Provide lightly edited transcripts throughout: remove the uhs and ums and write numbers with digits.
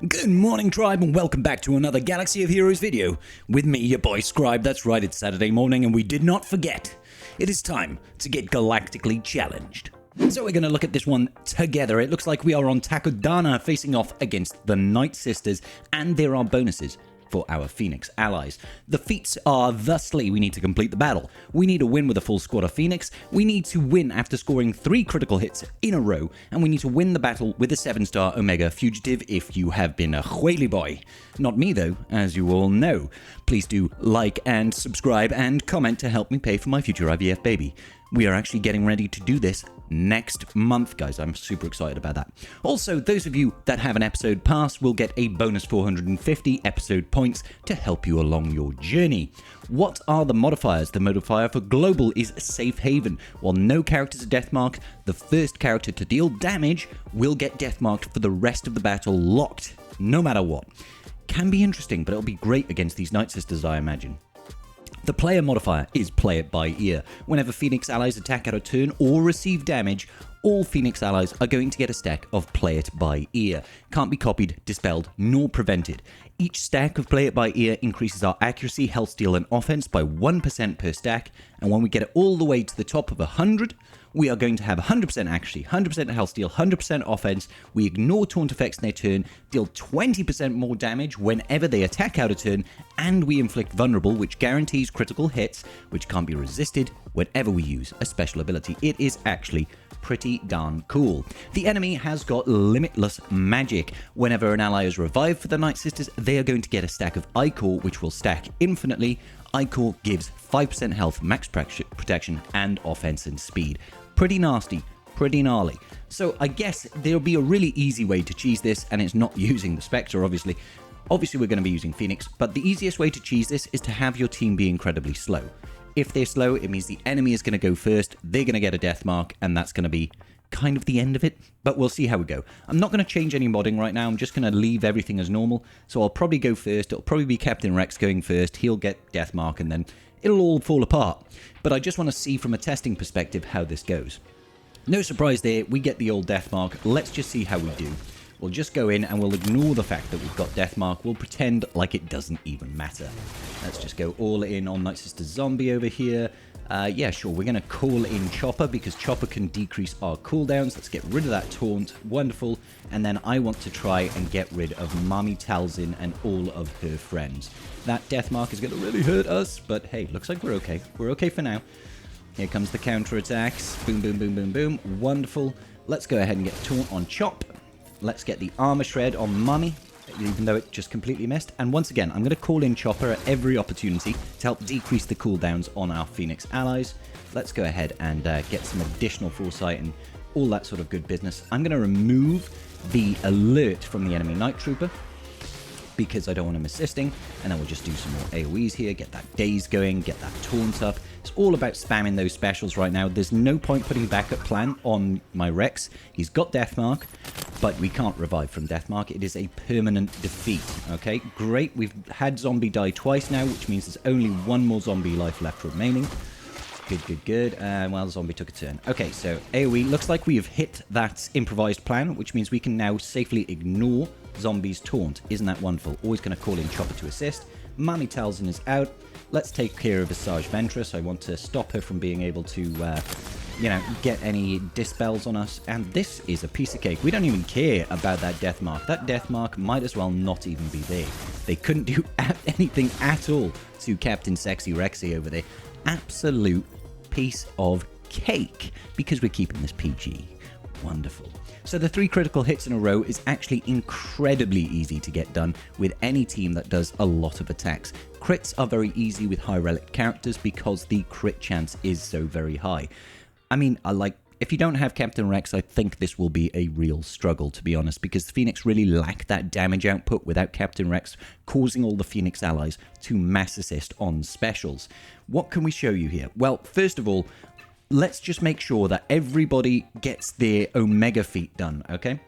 Good morning, tribe, and welcome back to another Galaxy of Heroes video. With me, your boy Scribe. That's right, it's Saturday morning, and we did not forget. It is time to get galactically challenged. So we're going to look at this one together. It looks like we are on Takodana facing off against the Night Sisters, and there are bonuses for our Phoenix allies. The feats are thusly: we need to complete the battle, we need to win with a full squad of Phoenix, we need to win after scoring 3 critical hits in a row, and we need to win the battle with a 7-star Omega Fugitive if you have been a whaley boy. Not me though, as you all know. Please do like and subscribe and comment to help me pay for my future IVF baby. We are actually getting ready to do this next month, guys. I'm super excited about that. Also, those of you that have an episode pass will get a bonus 450 episode points to help you along your journey. What are the modifiers? The modifier for global is Safe Haven. While no characters are deathmarked, the first character to deal damage will get deathmarked for the rest of the battle, locked, no matter what. Can be interesting, but it'll be great against these Night Sisters, I imagine. The player modifier is Play It By Ear. Whenever Phoenix allies attack out of turn or receive damage, all Phoenix allies are going to get a stack of Play It By Ear. Can't be copied, dispelled, nor prevented. Each stack of Play It By Ear increases our accuracy, health steal, and offense by 1% per stack, and when we get it all the way to the top of 100, we are going to have 100% accuracy, 100% health steal, 100% offense. We ignore taunt effects in their turn, deal 20% more damage whenever they attack out of turn, and we inflict vulnerable, which guarantees critical hits, which can't be resisted whenever we use a special ability. It is actually pretty darn cool. The enemy has got limitless magic. Whenever an ally is revived for the Night Sisters, they are going to get a stack of Ichor, which will stack infinitely. Ichor gives 5% health, max protection, and offense and speed. Pretty nasty, pretty gnarly. So I guess there'll be a really easy way to cheese this, and it's not using the Spectre, obviously. Obviously, we're going to be using Phoenix, but the easiest way to cheese this is to have your team be incredibly slow. If they're slow, it means the enemy is going to go first, they're going to get a death mark, and that's going to be kind of the end of it, but we'll see how we go. I'm not going to change any modding right now. I'm just going to leave everything as normal, so I'll probably go first. It'll probably be Captain Rex going first. He'll get death mark, and then it'll all fall apart. But I just want to see from a testing perspective how this goes. No surprise there, we get the old death mark. Let's just see how we do. We'll just go in and we'll ignore the fact that we've got death mark. We'll pretend like it doesn't even matter. Let's just go all in on Night Sister Zombie over here. Yeah, sure, we're going to call in Chopper because Chopper can decrease our cooldowns. Let's get rid of that taunt. Wonderful. And then I want to try and get rid of Mami Talzin and all of her friends. That death mark is going to really hurt us, but hey, looks like we're okay. We're okay for now. Here comes the counterattacks. Boom, boom, boom, boom, boom. Wonderful. Let's go ahead and get taunt on Chop. Let's get the armor shred on Mummy, even though it just completely missed. And once again, I'm going to call in Chopper at every opportunity to help decrease the cooldowns on our Phoenix allies. Let's go ahead and get some additional foresight and all that sort of good business. I'm going to remove the alert from the enemy Night Trooper because I don't want him assisting, and then we'll just do some more AoEs here, get that daze going, get that taunt up. It's all about spamming those specials right now. There's no point putting backup plan on my Rex. He's got Deathmark, but we can't revive from Deathmark. It is a permanent defeat, okay? Great, we've had Zombie die twice now, which means there's only one more Zombie life left remaining. Good, good, good. Well, Zombie took a turn. Okay, so AoE, looks like we have hit that improvised plan, which means we can now safely ignore Zombie's taunt. Isn't that wonderful? Always going to call in Chopper to assist. Mami Talzin is out. Let's take care of Visage Ventress. I want to stop her from being able to, you know, get any dispels on us. And this is a piece of cake. We don't even care about that death mark. That death mark might as well not even be there. They couldn't do anything at all to Captain Sexy Rexy over there. Absolute piece of cake, because we're keeping this PG. Wonderful. So the 3 critical hits in a row is actually incredibly easy to get done with any team that does a lot of attacks. Crits are very easy with high relic characters because the crit chance is so very high. I mean, if you don't have Captain Rex, I think this will be a real struggle, to be honest, because Phoenix really lack that damage output without Captain Rex, causing all the Phoenix allies to mass assist on specials. What can we show you here? Well, first of all, let's just make sure that everybody gets their Omega feat done, okay?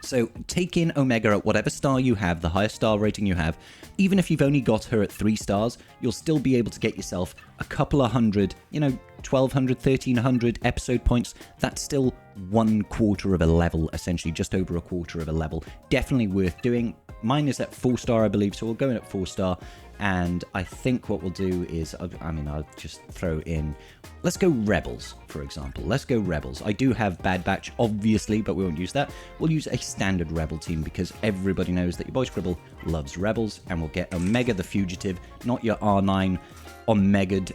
So take in Omega at whatever star you have, the highest star rating you have. Even if you've only got her at 3 stars, you'll still be able to get yourself a couple of hundred, 1,200, 1,300 episode points. That's still 1/4 of a level, essentially, just over 1/4 of a level. Definitely worth doing. Mine is at 4 star, I believe, so we'll go in at 4 star. And I think what we'll do is, I'll just throw in, let's go Rebels, for example. Let's go Rebels. I do have Bad Batch, obviously, but we won't use that. We'll use a standard Rebel team because everybody knows that your boy Scribble loves Rebels. And we'll get Omega the Fugitive, not your R9 Omicron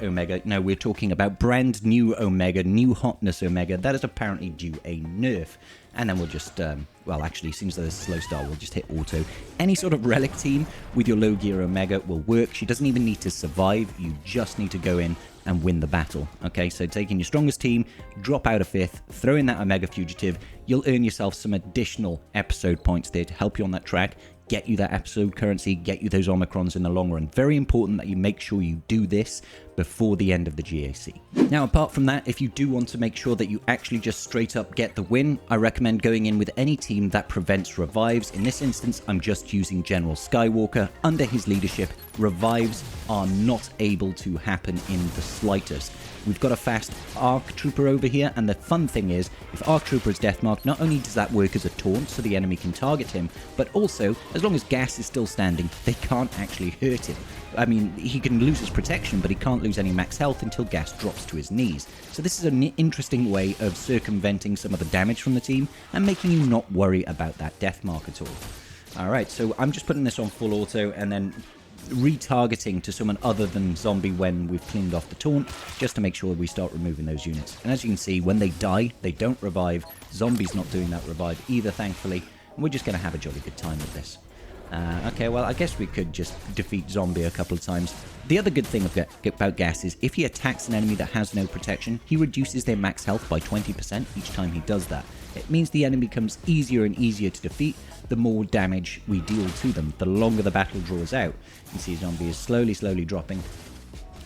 Omega. No, we're talking about brand new Omega, new hotness Omega. That is apparently due a nerf. And then we'll just, actually, as soon as there's a slow star, we'll just hit auto. Any sort of relic team with your low gear Omega will work. She doesn't even need to survive. You just need to go in and win the battle. Okay, so taking your strongest team, drop out a 5th, throw in that Omega Fugitive. You'll earn yourself some additional episode points there to help you on that track. Get you that episode currency, get you those Omicrons in the long run. Very important that you make sure you do this before the end of the GAC. Now, apart from that, if you do want to make sure that you actually just straight up get the win, I recommend going in with any team that prevents revives. In this instance, I'm just using General Skywalker. Under his leadership, revives are not able to happen in the slightest. We've got a fast ARC Trooper over here, and the fun thing is, if ARC Trooper is deathmarked, not only does that work as a taunt so the enemy can target him, but also, as long as Gas is still standing, they can't actually hurt him. I mean, he can lose his protection, but he can't lose any max health until Gas drops to his knees. So this is an interesting way of circumventing some of the damage from the team and making you not worry about that death mark at all. Alright, so I'm just putting this on full auto and then retargeting to someone other than Zombie when we've cleaned off the taunt, just to make sure we start removing those units. And as you can see, when they die, they don't revive. Zombie's not doing that revive either, thankfully. And we're just going to have a jolly good time with this. Okay, well, I guess we could just defeat Zombie a couple of times. The other good thing about Gas is if he attacks an enemy that has no protection, he reduces their max health by 20% each time he does that. It means the enemy becomes easier and easier to defeat the more damage we deal to them, the longer the battle draws out. You can see Zombie is slowly dropping.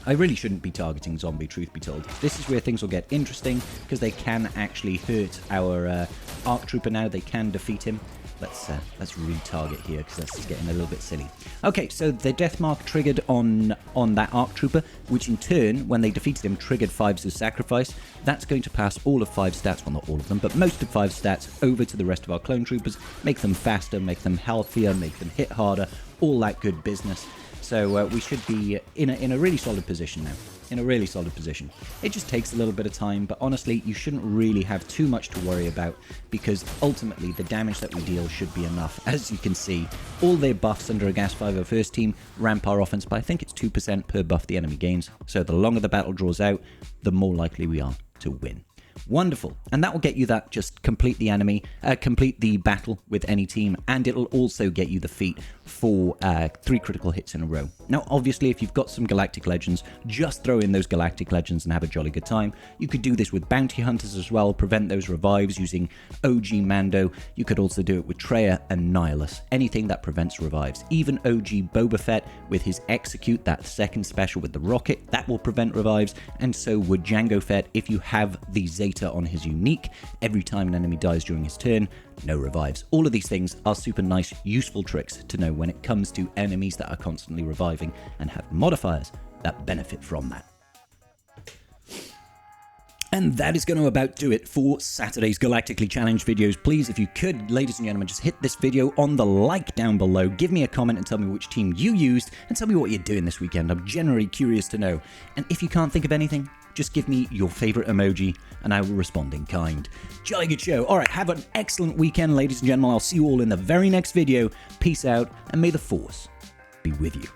I really shouldn't be targeting Zombie, truth be told. This is where things will get interesting, because they can actually hurt our ARC Trooper now. They can defeat him. Let's retarget here, because that's getting a little bit silly. Okay, so the death mark triggered on that ARC Trooper, which in turn, when they defeated him, triggered 5's of sacrifice. That's going to pass all of 5's stats, well, not all of them, but most of 5's stats over to the rest of our clone troopers, make them faster, make them healthier, make them hit harder, all that good business. So we should be in a really solid position now. In a really solid position. It just takes a little bit of time, but honestly, you shouldn't really have too much to worry about, because ultimately the damage that we deal should be enough. As you can see, all their buffs under a Gas 501st team ramp our offense by, I think it's 2% per buff the enemy gains. So the longer the battle draws out, the more likely we are to win. Wonderful. And that will get you that just complete the battle with any team, and it'll also get you the feat for 3 critical hits in a row. Now, obviously, if you've got some Galactic Legends, just throw in those Galactic Legends and have a jolly good time. You could do this with Bounty Hunters as well, prevent those revives using OG Mando. You could also do it with Traya and Nihilus, anything that prevents revives. Even OG Boba Fett with his Execute, that second special with the rocket, that will prevent revives, and so would Jango Fett if you have the Zeta on his unique. Every time an enemy dies during his turn, no revives. All of these things are super nice, useful tricks to know when it comes to enemies that are constantly reviving and have modifiers that benefit from that. And that is going to about do it for Saturday's Galactically Challenged videos. Please, if you could, ladies and gentlemen, just hit this video on the like down below. Give me a comment and tell me which team you used, and tell me what you're doing this weekend. I'm generally curious to know. And if you can't think of anything, just give me your favorite emoji and I will respond in kind. Jolly good show. All right, have an excellent weekend, ladies and gentlemen. I'll see you all in the very next video. Peace out, and may the Force be with you.